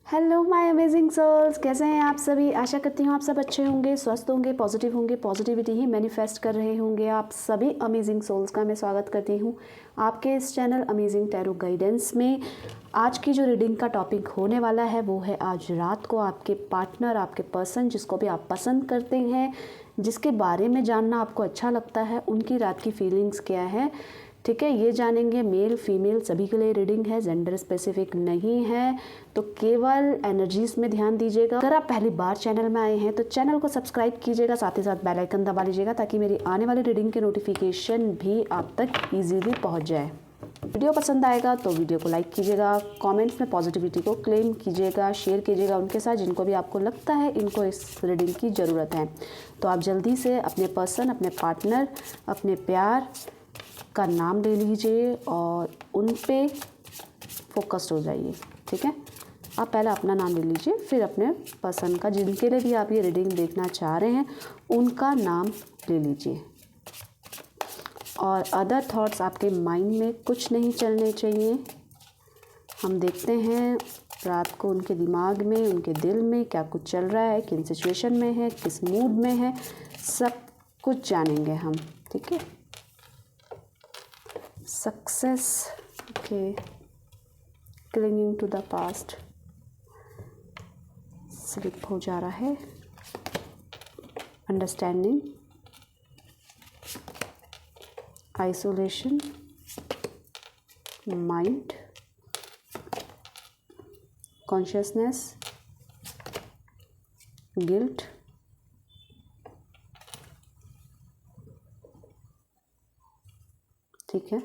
Hello my amazing souls, कैसे हैं आप सभी। आशा करती हूँ आप सब अच्छे होंगे, स्वस्थ होंगे, पॉजिटिव होंगे, पॉजिटिविटी ही मैनिफेस्ट कर रहे होंगे। आप सभी अमेजिंग सोल्स का मैं स्वागत करती हूँ आपके इस चैनल अमेजिंग टैरो गाइडेंस में। आज की जो रीडिंग का टॉपिक होने वाला है वो है आज रात को आपके पार्टनर, आपके पर्सन जिसको भी आप पसंद करते हैं, जिसके बारे में जानना आपको अच्छा लगता है, उनकी रात की फीलिंग्स क्या है। ठीक है, ये जानेंगे। मेल फीमेल सभी के लिए रीडिंग है, जेंडर स्पेसिफिक नहीं है, तो केवल एनर्जीज में ध्यान दीजिएगा। अगर आप पहली बार चैनल में आए हैं तो चैनल को सब्सक्राइब कीजिएगा, साथ ही साथ बेल आइकन दबा लीजिएगा ताकि मेरी आने वाली रीडिंग के नोटिफिकेशन भी आप तक इजीली पहुंच जाए। वीडियो पसंद आएगा तो वीडियो को लाइक कीजिएगा, कमेंट्स में पॉजिटिविटी को क्लेम कीजिएगा, शेयर कीजिएगा उनके साथ जिनको भी आपको लगता है इनको इस रीडिंग की ज़रूरत है। तो आप जल्दी से अपने पर्सन, अपने पार्टनर, अपने प्यार का नाम ले लीजिए और उन पे फोकस्ड हो जाइए। ठीक है, आप पहले अपना नाम ले लीजिए, फिर अपने पर्सन का, जिनके लिए भी आप ये रीडिंग देखना चाह रहे हैं उनका नाम ले लीजिए। और अदर थॉट्स आपके माइंड में कुछ नहीं चलने चाहिए। हम देखते हैं रात को उनके दिमाग में, उनके दिल में क्या कुछ चल रहा है, किन सिचुएशन में है, किस मूड में है, सब कुछ जानेंगे हम। ठीक है, success, okay, clinging to the past slip हो जा रहा है, understanding, isolation, mind, consciousness, guilt, ठीक है।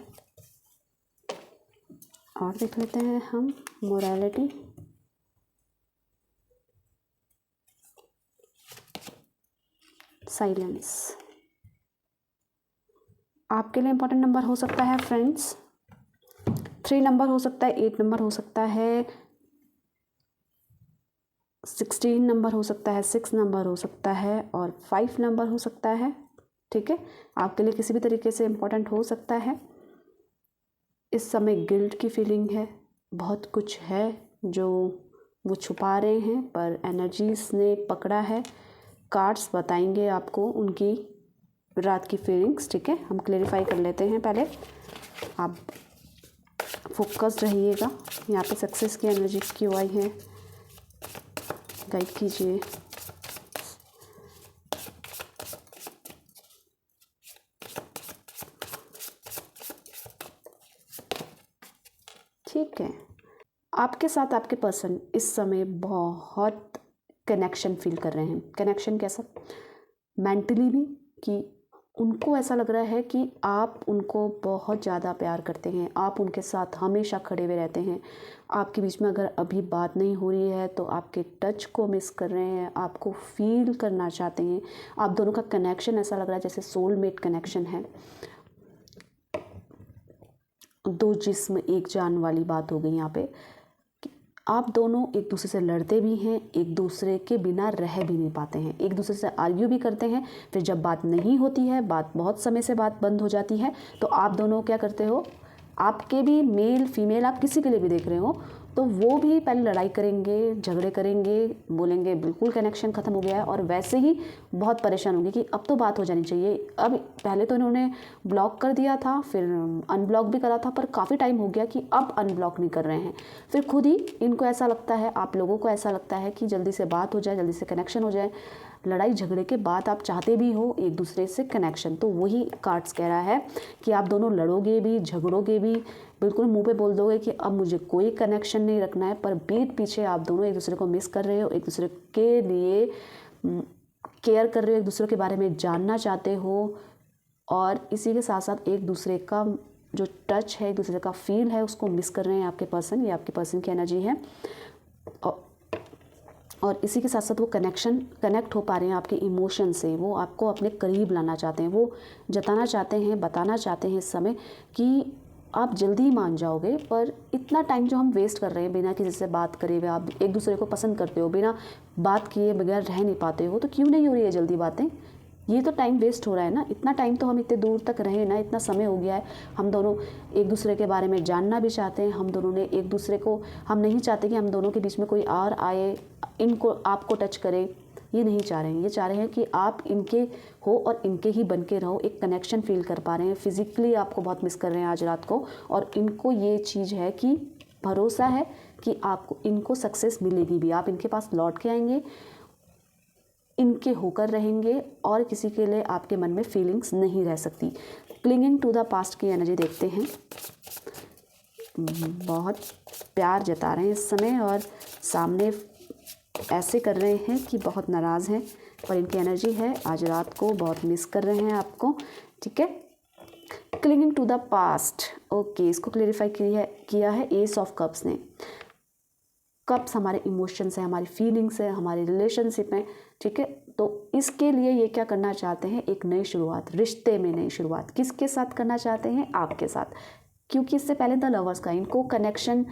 और देख लेते हैं हम मोरालिटी, साइलेंस। आपके लिए इम्पोर्टेंट नंबर हो सकता है फ्रेंड्स 3 नंबर हो सकता है, 8 नंबर हो सकता है, 16 नंबर हो सकता है, 6 नंबर हो सकता है और 5 नंबर हो सकता है। ठीक है, आपके लिए किसी भी तरीके से इम्पोर्टेंट हो सकता है। इस समय गिल्ट की फीलिंग है, बहुत कुछ है जो वो छुपा रहे हैं पर एनर्जीज ने पकड़ा है। कार्ड्स बताएंगे आपको उनकी रात की फीलिंग्स। ठीक है, हम क्लेरिफाई कर लेते हैं पहले। आप फोकस्ड रहिएगा। यहाँ पे सक्सेस की एनर्जी क्यों आई है, गाइड कीजिए। ठीक है, आपके साथ आपके पर्सन इस समय बहुत कनेक्शन फील कर रहे हैं। कनेक्शन कैसा, मेंटली भी, कि उनको ऐसा लग रहा है कि आप उनको बहुत ज़्यादा प्यार करते हैं, आप उनके साथ हमेशा खड़े हुए रहते हैं। आपके बीच में अगर अभी बात नहीं हो रही है तो आपके टच को मिस कर रहे हैं, आपको फील करना चाहते हैं। आप दोनों का कनेक्शन ऐसा लग रहा है जैसे सोलमेट कनेक्शन है, दो जिस्म एक जान वाली बात हो गई यहाँ पे। आप दोनों एक दूसरे से लड़ते भी हैं, एक दूसरे के बिना रह भी नहीं पाते हैं, एक दूसरे से आर्ग्यू भी करते हैं। फिर जब बात नहीं होती है, बात बहुत समय से बात बंद हो जाती है, तो आप दोनों क्या करते हो, आपके भी मेल फीमेल, आप किसी के लिए भी देख रहे हो तो वो भी पहले लड़ाई करेंगे, झगड़े करेंगे, बोलेंगे बिल्कुल कनेक्शन ख़त्म हो गया है, और वैसे ही बहुत परेशान होंगे कि अब तो बात हो जानी चाहिए। अब पहले तो इन्होंने ब्लॉक कर दिया था, फिर अनब्लॉक भी करा था, पर काफ़ी टाइम हो गया कि अब अनब्लॉक नहीं कर रहे हैं। फिर खुद ही इनको ऐसा लगता है, आप लोगों को ऐसा लगता है कि जल्दी से बात हो जाए, जल्दी से कनेक्शन हो जाए। लड़ाई झगड़े के बाद आप चाहते भी हो एक दूसरे से कनेक्शन, तो वही कार्ड्स कह रहा है कि आप दोनों लड़ोगे भी, झगड़ोगे भी, बिल्कुल मुंह पे बोल दोगे कि अब मुझे कोई कनेक्शन नहीं रखना है, पर पीठ पीछे आप दोनों एक दूसरे को मिस कर रहे हो, एक दूसरे के लिए केयर कर रहे हो, एक दूसरे के बारे में जानना चाहते हो, और इसी के साथ साथ एक दूसरे का जो टच है, एक दूसरे का फील है, उसको मिस कर रहे हैं आपके पर्सन। ये आपके पर्सन की एनर्जी है। और इसी के साथ साथ वो कनेक्ट हो पा रहे हैं आपके इमोशन से, वो आपको अपने करीब लाना चाहते हैं, वो जताना चाहते हैं, बताना चाहते हैं इस समय कि आप जल्दी ही मान जाओगे। पर इतना टाइम जो हम वेस्ट कर रहे हैं बिना किसी से बात करे हुए, आप एक दूसरे को पसंद करते हो, बिना बात किए बगैर रह नहीं पाते हो, तो क्यों नहीं हो रही है जल्दी बातें, ये तो टाइम वेस्ट हो रहा है ना, इतना टाइम तो हम इतने दूर तक रहे ना, इतना समय हो गया है, हम दोनों एक दूसरे के बारे में जानना भी चाहते हैं, हम दोनों ने एक दूसरे को, हम नहीं चाहते कि हम दोनों के बीच में कोई और आए, इनको आपको टच करे, ये नहीं चाह रहे हैं। ये चाह रहे हैं कि आप इनके हो और इनके ही बन के रहो, एक कनेक्शन फील कर पा रहे हैं। फिजिकली आपको बहुत मिस कर रहे हैं आज रात को, और इनको ये चीज़ है कि भरोसा है कि आपको इनको सक्सेस मिलेगी भी, आप इनके पास लौट के आएंगे, इनके होकर रहेंगे, और किसी के लिए आपके मन में फीलिंग्स नहीं रह सकती। क्लिंगिंग टू द पास्ट की एनर्जी देखते हैं। बहुत प्यार जता रहे हैं इस समय, और सामने ऐसे कर रहे हैं कि बहुत नाराज़ हैं, पर इनकी एनर्जी है आज रात को बहुत मिस कर रहे हैं आपको। ठीक है, clinging to the past, okay, इसको क्लेरिफाई किया है एस ऑफ कप्स ने। कप्स हमारे इमोशंस हैं, हमारी फीलिंग्स है, हमारी रिलेशनशिप है। ठीक है, तो इसके लिए ये क्या करना चाहते हैं, एक नई शुरुआत, रिश्ते में नई शुरुआत। किसके साथ करना चाहते हैं, आपके साथ, क्योंकि इससे पहले द लवर्स का इनको कनेक्शन,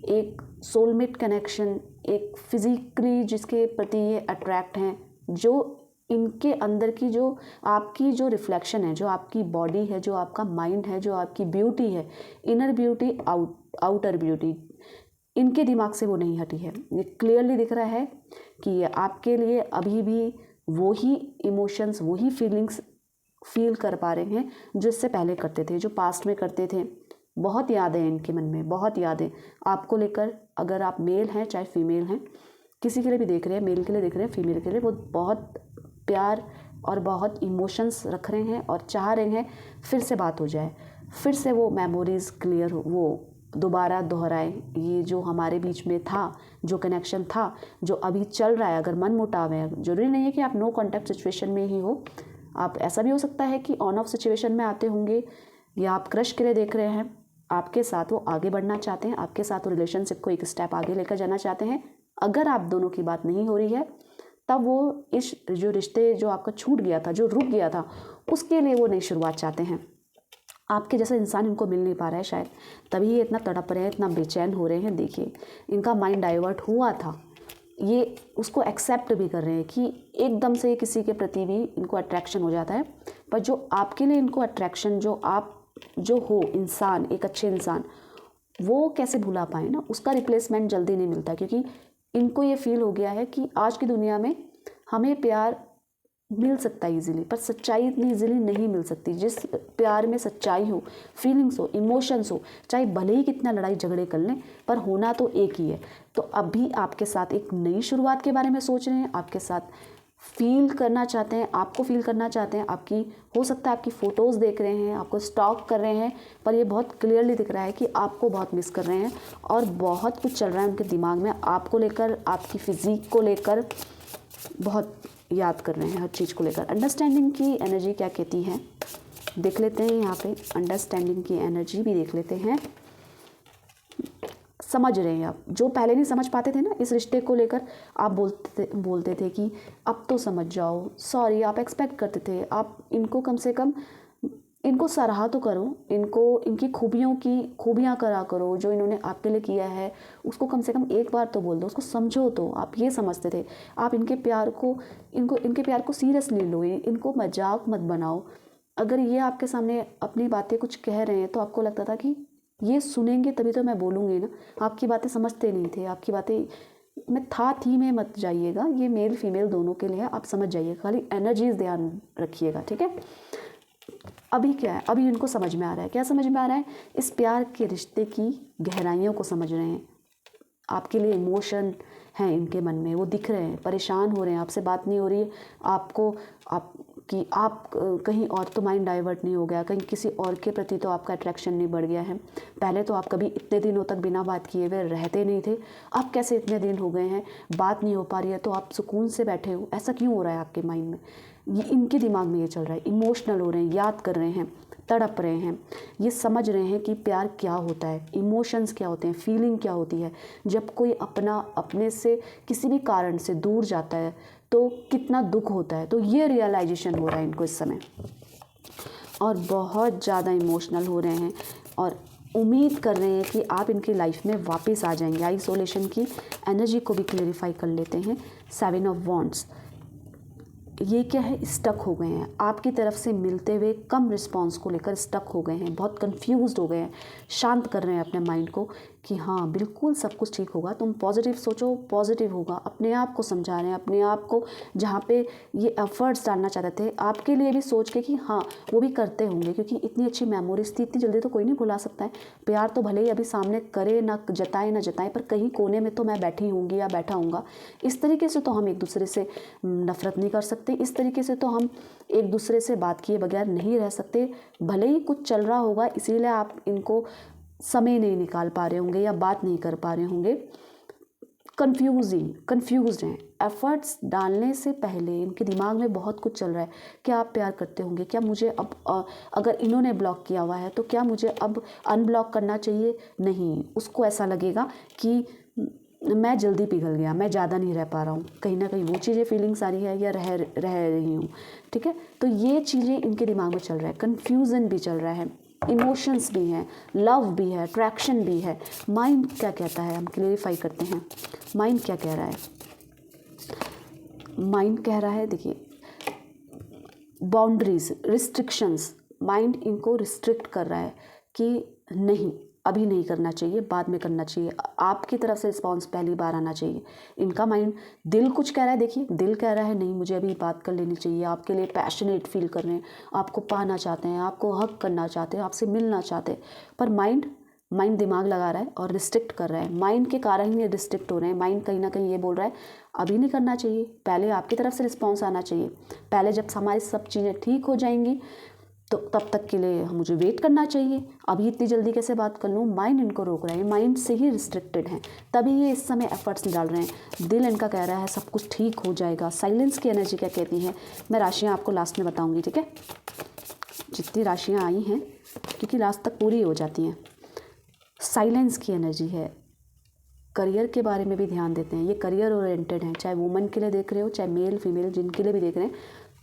एक सोलमेट कनेक्शन, एक फिजिकली जिसके प्रति ये अट्रैक्ट हैं, जो इनके अंदर की जो आपकी जो रिफ्लेक्शन है, जो आपकी बॉडी है, जो आपका माइंड है, जो आपकी ब्यूटी है, इनर ब्यूटी, आउटर ब्यूटी, इनके दिमाग से वो नहीं हटी है। ये क्लियरली दिख रहा है कि ये आपके लिए अभी भी वही इमोशंस, वही फीलिंग्स फील कर पा रहे हैं जो इससे पहले करते थे, जो पास्ट में करते थे। बहुत यादें हैं इनके मन में, बहुत यादें आपको लेकर। अगर आप मेल हैं चाहे फीमेल हैं, किसी के लिए भी देख रहे हैं, मेल के लिए देख रहे हैं, फीमेल के लिए, वो बहुत प्यार और बहुत इमोशंस रख रहे हैं और चाह रहे हैं फिर से बात हो जाए, फिर से वो मेमोरीज़ क्लियर हो, वो दोबारा दोहराए। ये जो हमारे बीच में था, जो कनेक्शन था, जो अभी चल रहा है, अगर मन मुटाव है, जरूरी नहीं है कि आप नो कॉन्टैक्ट सिचुएशन में ही हो, आप ऐसा भी हो सकता है कि ऑन ऑफ सिचुएशन में आते होंगे, या आप क्रश के लिए देख रहे हैं, आपके साथ वो आगे बढ़ना चाहते हैं, आपके साथ वो रिलेशनशिप को एक स्टेप आगे लेकर जाना चाहते हैं। अगर आप दोनों की बात नहीं हो रही है, तब वो इस जो रिश्ते जो आपका छूट गया था, जो रुक गया था, उसके लिए वो नई शुरुआत चाहते हैं। आपके जैसा इंसान इनको मिल नहीं पा रहा है शायद, तभी ये इतना तड़प रहे हैं, इतना बेचैन हो रहे हैं। देखिए, इनका माइंड डाइवर्ट हुआ था, ये उसको एक्सेप्ट भी कर रहे हैं कि एकदम से किसी के प्रति भी इनको अट्रैक्शन हो जाता है, पर जो आपके लिए इनको अट्रैक्शन, जो आप जो हो इंसान, एक अच्छे इंसान, वो कैसे भुला पाए ना, उसका रिप्लेसमेंट जल्दी नहीं मिलता, क्योंकि इनको ये फील हो गया है कि आज की दुनिया में हमें प्यार मिल सकता है इजीली, पर सच्चाई इतनी इजीली नहीं मिल सकती। जिस प्यार में सच्चाई हो, फीलिंग्स हो, इमोशंस हो, चाहे भले ही कितना लड़ाई झगड़े कर लें, पर होना तो एक ही है। तो अभी आपके साथ एक नई शुरुआत के बारे में सोच रहे हैं, आपके साथ फील करना चाहते हैं, आपको फील करना चाहते हैं, आपकी हो सकता है आपकी फ़ोटोज़ देख रहे हैं, आपको स्टॉक कर रहे हैं, पर ये बहुत क्लियरली दिख रहा है कि आपको बहुत मिस कर रहे हैं, और बहुत कुछ चल रहा है उनके दिमाग में आपको लेकर, आपकी फ़िज़ीक को लेकर बहुत याद कर रहे हैं, हर चीज़ को लेकर। अंडरस्टैंडिंग की एनर्जी क्या कहती है देख लेते हैं, यहाँ पे अंडरस्टैंडिंग की एनर्जी भी देख लेते हैं। समझ रहे हैं आप, जो पहले नहीं समझ पाते थे ना इस रिश्ते को लेकर, आप बोलते थे कि अब तो समझ जाओ, सॉरी, आप एक्सपेक्ट करते थे, आप इनको कम से कम इनको सराहा तो करो, इनको इनकी खूबियाँ करा करो, जो इन्होंने आपके लिए किया है उसको कम से कम एक बार तो बोल दो, उसको समझो। तो आप ये समझते थे, आप इनके प्यार को सीरियसली लो, इनको मजाक मत बनाओ। अगर ये आपके सामने अपनी बातें कुछ कह रहे हैं तो आपको लगता था कि ये सुनेंगे तभी तो मैं बोलूँगी ना, आपकी बातें समझते नहीं थे, आपकी बातें में थी में मत जाइएगा, ये मेल फीमेल दोनों के लिए आप समझ जाइएगा, खाली एनर्जीज ध्यान रखिएगा। ठीक है, अभी क्या है, अभी इनको समझ में आ रहा है, क्या समझ में आ रहा है, इस प्यार के रिश्ते की गहराइयों को समझ रहे हैं। आपके लिए इमोशन हैं इनके मन में, वो दिख रहे हैं, परेशान हो रहे हैं, आपसे बात नहीं हो रही है, आप कहीं और तो माइंड डाइवर्ट नहीं हो गया, कहीं किसी और के प्रति तो आपका अट्रैक्शन नहीं बढ़ गया है। पहले तो आप कभी इतने दिनों तक बिना बात किए हुए रहते नहीं थे, अब कैसे इतने दिन हो गए हैं, बात नहीं हो पा रही है तो आप सुकून से बैठे हो, ऐसा क्यों हो रहा है आपके माइंड में, ये इनके दिमाग में ये चल रहा है, इमोशनल हो रहे हैं, याद कर रहे हैं, तड़प रहे हैं, ये समझ रहे हैं कि प्यार क्या होता है, इमोशंस क्या होते हैं, फीलिंग क्या होती है। जब कोई अपने से किसी भी कारण से दूर जाता है तो कितना दुख होता है, तो ये रियलाइजेशन हो रहा है इनको इस समय, और बहुत ज़्यादा इमोशनल हो रहे हैं, और उम्मीद कर रहे हैं कि आप इनकी लाइफ में वापस आ जाएंगे। आइसोलेशन की एनर्जी को भी क्लेरिफाई कर लेते हैं। 7 ऑफ वॉन्ड्स, ये क्या है, स्टक हो गए हैं, आपकी तरफ से मिलते हुए कम रिस्पांस को लेकर स्टक हो गए हैं, बहुत कंफ्यूज्ड हो गए हैं। शांत कर रहे हैं अपने माइंड को कि हाँ बिल्कुल सब कुछ ठीक होगा, तुम पॉजिटिव सोचो, पॉजिटिव होगा। अपने आप को समझा रहे हैं, अपने आप को जहाँ पे ये एफर्ट्स डालना चाहते थे आपके लिए भी सोच के कि हाँ वो भी करते होंगे, क्योंकि इतनी अच्छी मेमोरीज थी, इतनी जल्दी तो कोई नहीं भुला सकता है। प्यार तो भले ही अभी सामने करे ना जताए पर कहीं कोने में तो मैं बैठी होंगी या बैठा हूँगा। इस तरीके से तो हम एक दूसरे से नफरत नहीं कर सकते, इस तरीके से तो हम एक दूसरे से बात किए बगैर नहीं रह सकते। भले ही कुछ चल रहा होगा इसीलिए आप इनको समय नहीं निकाल पा रहे होंगे या बात नहीं कर पा रहे होंगे, कंफ्यूज्ड हैं। एफर्ट्स डालने से पहले इनके दिमाग में बहुत कुछ चल रहा है। क्या आप प्यार करते होंगे, क्या मुझे अब अगर इन्होंने ब्लॉक किया हुआ है तो क्या मुझे अब अनब्लॉक करना चाहिए? नहीं, उसको ऐसा लगेगा कि मैं जल्दी पिघल गया, मैं ज़्यादा नहीं रह पा रहा हूँ, कहीं ना कहीं वो चीज़ें फीलिंग्स आ रही है या रह रही हूँ। ठीक है, तो ये चीज़ें इनके दिमाग में चल रहा है, कन्फ्यूज़न भी चल रहा है, इमोशंस भी हैं, लव भी है, अट्रैक्शन भी है। माइंड क्या कहता है, हम क्लेरिफाई करते हैं माइंड क्या कह रहा है। माइंड कह रहा है, देखिए बाउंड्रीज, रिस्ट्रिक्शंस, माइंड इनको रिस्ट्रिक्ट कर रहा है कि नहीं अभी नहीं करना चाहिए, बाद में करना चाहिए, आपकी तरफ से रिस्पॉन्स पहली बार आना चाहिए। इनका माइंड, दिल कुछ कह रहा है, देखिए दिल कह रहा है नहीं मुझे अभी बात कर लेनी चाहिए, आपके लिए पैशनेट फील कर रहे हैं, आपको पाना चाहते हैं, आपको हक करना चाहते हैं, आपसे मिलना चाहते हैं, पर माइंड दिमाग लगा रहा है और रिस्ट्रिक्ट कर रहा है। माइंड के कारण ही ये रिस्ट्रिक्ट हो रहे हैं। माइंड कहीं ना कहीं ये बोल रहा है अभी नहीं करना चाहिए, पहले आपकी तरफ से रिस्पॉन्स आना चाहिए, पहले जब हमारी सब चीज़ें ठीक हो जाएंगी तो तब तक के लिए मुझे वेट करना चाहिए, अभी इतनी जल्दी कैसे बात कर लूँ। माइंड इनको रोक रहा है, माइंड से ही रिस्ट्रिक्टेड है, तभी ये इस समय एफर्ट्स डाल रहे हैं। दिल इनका कह रहा है सब कुछ ठीक हो जाएगा। साइलेंस की एनर्जी क्या कहती है, मैं राशियाँ आपको लास्ट में बताऊँगी, ठीक है, जितनी राशियाँ आई हैं, क्योंकि लास्ट तक पूरी हो जाती हैं। साइलेंस की एनर्जी है, करियर के बारे में भी ध्यान देते हैं, ये करियर ओरिएंटेड हैं, चाहे वुमेन के लिए देख रहे हो चाहे मेल फीमेल जिनके लिए भी देख रहे हैं,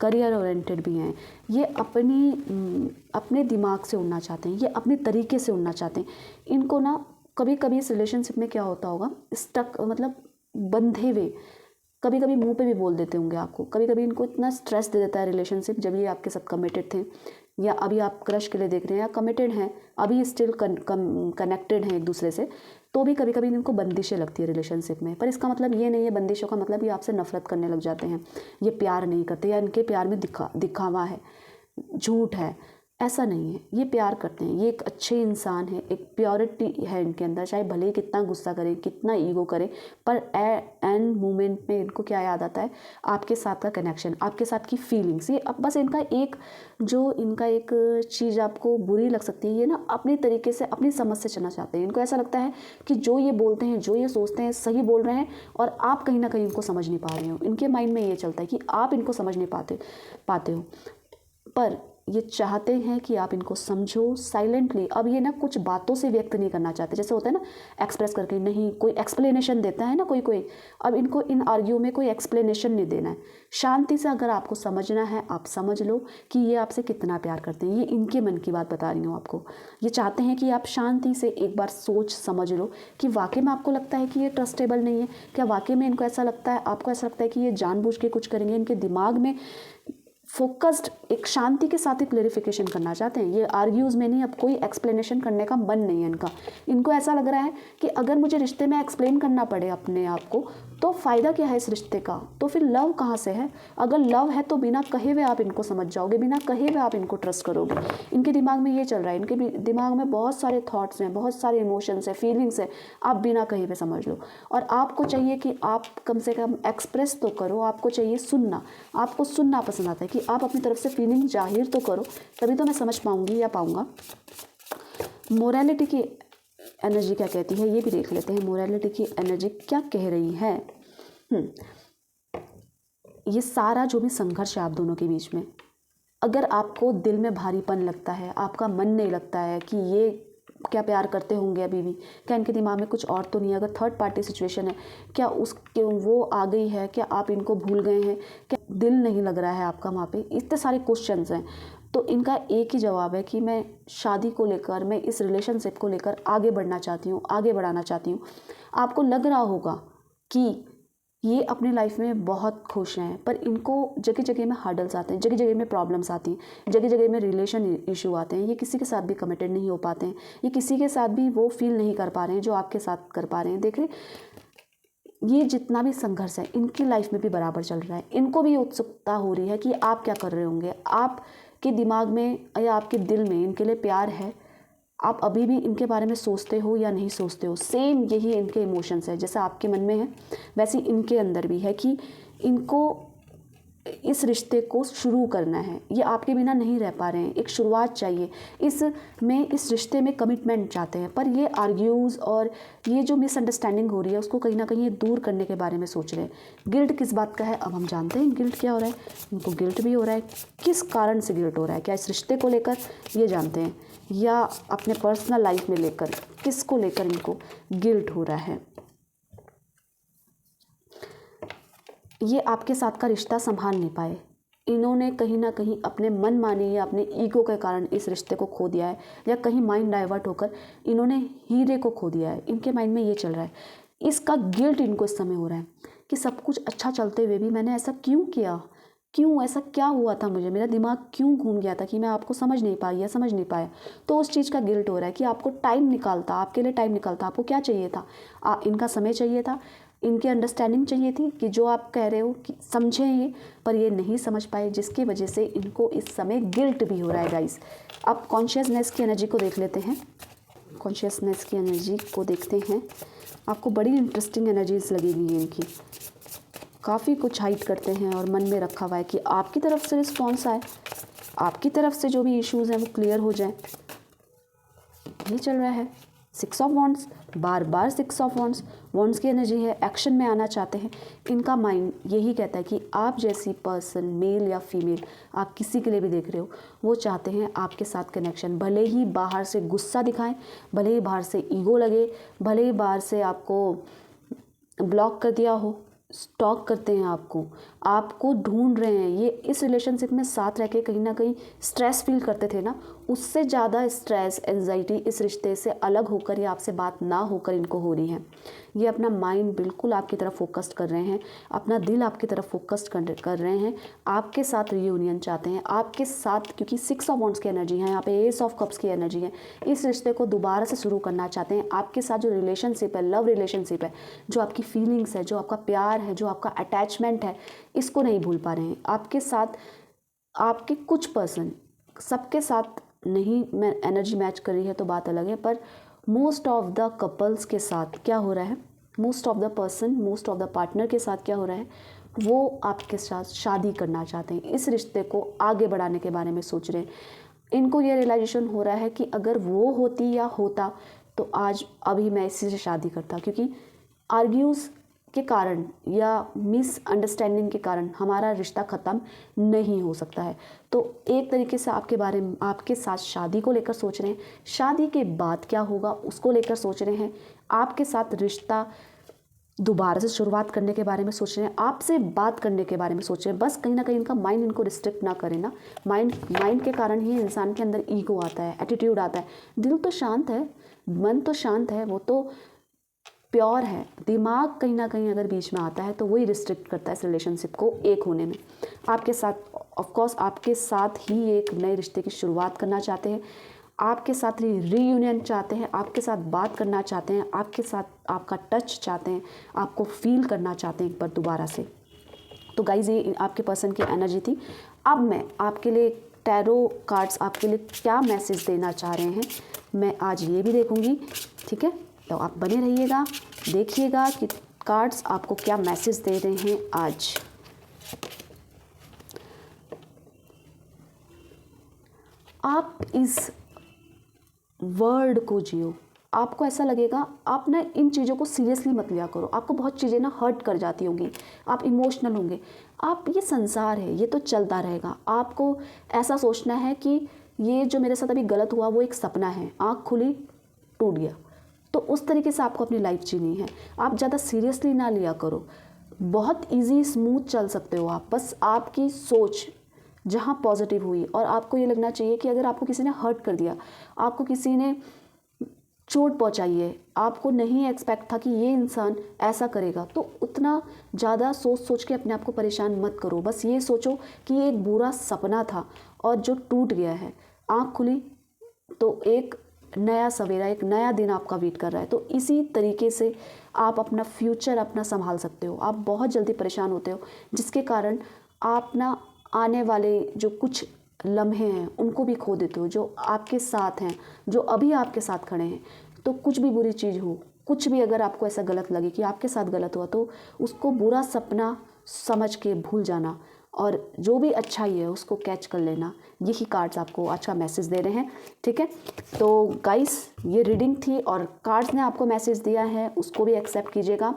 करियर ओरिएंटेड भी हैं। ये अपने दिमाग से उड़ना चाहते हैं, ये अपने तरीके से उड़ना चाहते हैं। इनको ना कभी कभी इस रिलेशनशिप में क्या होता होगा, स्टक मतलब बंधे हुए, कभी कभी मुंह पे भी बोल देते होंगे आपको, कभी कभी इनको इतना स्ट्रेस दे देता है रिलेशनशिप, जब ये आपके साथ कमिटेड थे या अभी आप क्रश के लिए देख रहे हैं या कमिटेड हैं, अभी स्टिल कनेक्टेड हैं एक दूसरे से, तो भी कभी कभी इनको बंदिशें लगती है रिलेशनशिप में। पर इसका मतलब ये नहीं है, बंदिशों का मतलब ये आपसे नफरत करने लग जाते हैं, ये प्यार नहीं करते या इनके प्यार में दिखावा है, झूठ है, ऐसा नहीं है। ये प्यार करते हैं, ये एक अच्छे इंसान है, एक प्योरिटी है इनके अंदर, चाहे भले ही कितना गुस्सा करें, कितना ईगो करें, पर एंड मोमेंट में इनको क्या याद आता है, आपके साथ का कनेक्शन, आपके साथ की फीलिंग्स। ये अब बस इनका एक चीज़ आपको बुरी लग सकती है, ये ना अपने तरीके से अपनी समझ से चलना चाहते हैं। इनको ऐसा लगता है कि जो ये बोलते हैं, जो ये सोचते हैं सही बोल रहे हैं और आप कहीं ना कहीं इनको समझ नहीं पा रहे हो। इनके माइंड में ये चलता है कि आप इनको समझ नहीं पाते हो, पर ये चाहते हैं कि आप इनको समझो साइलेंटली। अब ये ना कुछ बातों से व्यक्त नहीं करना चाहते, जैसे होता है ना एक्सप्रेस करके, नहीं कोई एक्सप्लेनेशन देता है ना कोई, अब इनको इन आर्ग्यू में कोई एक्सप्लेनेशन नहीं देना है। शांति से अगर आपको समझना है आप समझ लो कि ये आपसे कितना प्यार करते हैं, ये इनके मन की बात बता रही हूँ आपको। ये चाहते हैं कि आप शांति से एक बार सोच समझ लो कि वाकई में आपको लगता है कि ये ट्रस्टेबल नहीं है, क्या वाकई में इनको ऐसा लगता है, आपको ऐसा लगता है कि ये जानबूझ के कुछ करेंगे। इनके दिमाग में फोकस्ड एक शांति के साथ ही क्लेरिफिकेशन करना चाहते हैं, ये आर्ग्यूज में नहीं, अब कोई एक्सप्लेनेशन करने का मन नहीं है इनका। इनको ऐसा लग रहा है कि अगर मुझे रिश्ते में एक्सप्लेन करना पड़े अपने आप को तो फ़ायदा क्या है इस रिश्ते का, तो फिर लव कहाँ से है। अगर लव है तो बिना कहे हुए आप इनको समझ जाओगे, बिना कहे हुए आप इनको ट्रस्ट करोगे। इनके दिमाग में ये चल रहा है, इनके दिमाग में बहुत सारे थॉट्स हैं, बहुत सारे इमोशंस हैं, फीलिंग्स हैं, आप बिना कहे हुए समझ लो। और आपको चाहिए कि आप कम से कम एक्सप्रेस तो करो, आपको चाहिए सुनना, आपको सुनना पसंद आता है कि आप अपनी तरफ से फीलिंग जाहिर तो करो, तभी तो मैं समझ पाऊंगी या पाऊंगा। मोरालिटी की एनर्जी क्या कहती है ये भी देख लेते हैं। मोरालिटी की एनर्जी क्या कह रही है। ये सारा जो भी संघर्ष है आप दोनों के बीच में, अगर आपको दिल में भारीपन लगता है, आपका मन नहीं लगता है कि ये क्या प्यार करते होंगे अभी भी, क्या इनके दिमाग में कुछ और तो नहीं है, अगर थर्ड पार्टी सिचुएशन है, क्या उसके वो आ गई है, क्या आप इनको भूल गए हैं, क्या दिल नहीं लग रहा है आपका वहाँ पे, इतने सारे क्वेश्चंस हैं, तो इनका एक ही जवाब है कि मैं शादी को लेकर, मैं इस रिलेशनशिप को लेकर आगे बढ़ना चाहती हूँ, आगे बढ़ाना चाहती हूँ। आपको लग रहा होगा कि ये अपनी लाइफ में बहुत खुश हैं, पर इनको जगह जगह में हर्डल्स आते हैं, जगह जगह में प्रॉब्लम्स आती हैं, जगह जगह में रिलेशन इशू आते हैं। ये किसी के साथ भी कमिटेड नहीं हो पाते हैं, ये किसी के साथ भी वो फील नहीं कर पा रहे हैं जो आपके साथ कर पा रहे हैं। देख रहे, ये जितना भी संघर्ष है इनकी लाइफ में भी बराबर चल रहा है। इनको भी उत्सुकता हो रही है कि आप क्या कर रहे होंगे, आपके दिमाग में या आपके दिल में इनके लिए प्यार है, आप अभी भी इनके बारे में सोचते हो या नहीं सोचते हो। सेम यही इनके इमोशंस है, जैसा आपके मन में है वैसे इनके अंदर भी है कि इनको इस रिश्ते को शुरू करना है। ये आपके बिना नहीं रह पा रहे हैं, एक शुरुआत चाहिए इस रिश्ते में कमिटमेंट चाहते हैं। पर ये आर्ग्यूज़ और ये जो मिसअंडरस्टैंडिंग हो रही है उसको कहीं ना कहीं ये दूर करने के बारे में सोच रहे हैं। गिल्ट किस बात का है, अब हम जानते हैं गिल्ट क्या हो रहा है। इनको गिल्ट भी हो रहा है, किस कारण से गिल्ट हो रहा है, क्या इस रिश्ते को लेकर ये जानते हैं या अपने पर्सनल लाइफ में लेकर, किसको लेकर इनको गिल्ट हो रहा है। ये आपके साथ का रिश्ता संभाल नहीं पाए, इन्होंने कहीं ना कहीं अपने मन मानी या अपने ईगो के कारण इस रिश्ते को खो दिया है, या कहीं माइंड डाइवर्ट होकर इन्होंने हीरे को खो दिया है। इनके माइंड में ये चल रहा है, इसका गिल्ट इनको इस समय हो रहा है कि सब कुछ अच्छा चलते हुए भी मैंने ऐसा क्यों किया, क्यों ऐसा क्या हुआ था, मुझे मेरा दिमाग क्यों घूम गया था कि मैं आपको समझ नहीं पाई या समझ नहीं पाया। तो उस चीज़ का गिल्ट हो रहा है कि आपको टाइम निकालता, आपके लिए टाइम निकालता। आपको क्या चाहिए था, इनका समय चाहिए था, इनकी अंडरस्टैंडिंग चाहिए थी कि जो आप कह रहे हो कि समझें ये, पर ये नहीं समझ पाए, जिसकी वजह से इनको इस समय गिल्ट भी हो रहा है। गाइस, अब कॉन्शियसनेस की एनर्जी को देख लेते हैं। कॉन्शियसनेस की एनर्जी को देखते हैं, आपको बड़ी इंटरेस्टिंग एनर्जीज लगेगी इनकी। काफ़ी कुछ हाइड करते हैं और मन में रखा हुआ है कि आपकी तरफ से रिस्पॉन्स आए, आपकी तरफ से जो भी इश्यूज़ हैं वो क्लियर हो जाए। ये चल रहा है 6 of wands, bar bar 6 of wands, wands की एनर्जी है, एक्शन में आना चाहते हैं। इनका माइंड यही कहता है कि आप जैसी पर्सन, मेल या फीमेल, आप किसी के लिए भी देख रहे हो, वो चाहते हैं आपके साथ कनेक्शन। भले ही बाहर से गुस्सा दिखाएं, भले ही बाहर से ईगो लगे, भले ही बाहर से आपको ब्लॉक कर दिया हो, स्टॉक करते हैं आपको ढूंढ रहे हैं। ये इस रिलेशनशिप में साथ रह के कहीं ना कहीं स्ट्रेस फील करते थे ना, उससे ज़्यादा स्ट्रेस, एंजाइटी इस रिश्ते से अलग होकर या आपसे बात ना होकर इनको हो रही है। ये अपना माइंड बिल्कुल आपकी तरफ फोकस्ड कर रहे हैं, अपना दिल आपकी तरफ फोकस्ड कर रहे हैं, आपके साथ रियूनियन चाहते हैं आपके साथ, क्योंकि 6 ऑफ वॉन्ड्स की एनर्जी है यहाँ पे, एस ऑफ कप्स की एनर्जी है। इस रिश्ते को दोबारा से शुरू करना चाहते हैं। आपके साथ जो रिलेशनशिप है, लव रिलेशनशिप है, जो आपकी फीलिंग्स है, जो आपका प्यार है, जो आपका अटैचमेंट है, इसको नहीं भूल पा रहे हैं। आपके साथ आपके कुछ पर्सन, सबके साथ नहीं मैं एनर्जी मैच कर रही है तो बात अलग है, पर मोस्ट ऑफ द कपल्स के साथ क्या हो रहा है, most of the person, most of the partner के साथ क्या हो रहा है, वो आपके साथ शादी करना चाहते हैं, इस रिश्ते को आगे बढ़ाने के बारे में सोच रहे हैं। इनको ये रियलाइजेशन हो रहा है कि अगर वो होती या होता तो आज अभी मैं इसी से शादी करता, क्योंकि आर्ग्यूज़ के कारण या मिसअंडरस्टैंडिंग के कारण हमारा रिश्ता ख़त्म नहीं हो सकता है। तो एक तरीके से आपके बारे में, आपके साथ शादी को लेकर सोच रहे हैं, शादी के बाद क्या होगा उसको लेकर सोच रहे हैं, आपके साथ रिश्ता दोबारा से शुरुआत करने के बारे में सोच रहे हैं, आपसे बात करने के बारे में सोच रहे हैं। बस कहीं ना कहीं इनका माइंड इनको रिस्ट्रिक्ट ना करे ना। माइंड के कारण ही इंसान के अंदर ईगो आता है, एटीट्यूड आता है। दिल तो शांत है, मन तो शांत है, वो तो प्योर है, दिमाग कहीं ना कहीं अगर बीच में आता है तो वही रिस्ट्रिक्ट करता है इस रिलेशनशिप को एक होने में। आपके साथ ऑफकोर्स आपके साथ ही एक नए रिश्ते की शुरुआत करना चाहते हैं, आपके साथ रीयूनियन चाहते हैं, आपके साथ बात करना चाहते हैं, आपके साथ आपका टच चाहते हैं, आपको फील करना चाहते हैं एक बार दोबारा से। तो गाइज ये आपके पर्सन की एनर्जी थी। अब मैं आपके लिए टैरो कार्ड्स आपके लिए क्या मैसेज देना चाह रहे हैं मैं आज ये भी देखूंगी, ठीक है। तो आप बने रहिएगा, देखिएगा कि कार्ड्स आपको क्या मैसेज दे रहे हैं आज। आप इस वर्ड को जियो। आपको ऐसा लगेगा, आप ना इन चीज़ों को सीरियसली मत लिया करो। आपको बहुत चीज़ें ना हर्ट कर जाती होंगी, आप इमोशनल होंगे। आप, ये संसार है, ये तो चलता रहेगा। आपको ऐसा सोचना है कि ये जो मेरे साथ अभी गलत हुआ वो एक सपना है, आँख खुली टूट गया। तो उस तरीके से आपको अपनी लाइफ जीनी है। आप ज़्यादा सीरियसली ना लिया करो, बहुत इजी स्मूथ चल सकते हो आप। बस आपकी सोच जहाँ पॉजिटिव हुई और आपको ये लगना चाहिए कि अगर आपको किसी ने हर्ट कर दिया, आपको किसी ने चोट पहुंचाई है, आपको नहीं एक्सपेक्ट था कि ये इंसान ऐसा करेगा, तो उतना ज़्यादा सोच सोच के अपने आप को परेशान मत करो। बस ये सोचो कि ये एक बुरा सपना था और जो टूट गया है। आँख खुली तो एक नया सवेरा, एक नया दिन आपका वेट कर रहा है। तो इसी तरीके से आप अपना फ्यूचर अपना संभाल सकते हो। आप बहुत जल्दी परेशान होते हो, जिसके कारण आप ना आने वाले जो कुछ लम्हे हैं उनको भी खो देते हो, जो आपके साथ हैं, जो अभी आपके साथ खड़े हैं। तो कुछ भी बुरी चीज़ हो, कुछ भी अगर आपको ऐसा गलत लगे कि आपके साथ गलत हुआ, तो उसको बुरा सपना समझ के भूल जाना और जो भी अच्छाई है उसको कैच कर लेना। यही कार्ड्स आपको आज का मैसेज दे रहे हैं, ठीक है। तो गाइस, ये रीडिंग थी और कार्ड्स ने आपको मैसेज दिया है, उसको भी एक्सेप्ट कीजिएगा।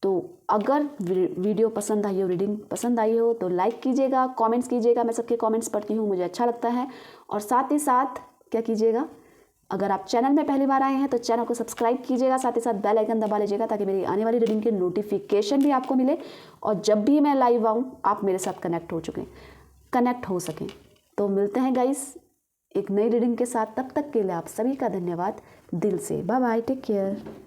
तो अगर वीडियो पसंद आई हो, रीडिंग पसंद आई हो, तो लाइक कीजिएगा, कमेंट्स कीजिएगा। मैं सबके कमेंट्स पढ़ती हूँ, मुझे अच्छा लगता है। और साथ ही साथ क्या कीजिएगा, अगर आप चैनल में पहली बार आए हैं तो चैनल को सब्सक्राइब कीजिएगा, साथ ही साथ बेल आइकन दबा लीजिएगा ताकि मेरी आने वाली रीडिंग की नोटिफिकेशन भी आपको मिले और जब भी मैं लाइव आऊँ आप मेरे साथ कनेक्ट हो सकें। तो मिलते हैं गाइस एक नई रीडिंग के साथ। तब तक के लिए आप सभी का धन्यवाद दिल से। Bye bye, take care.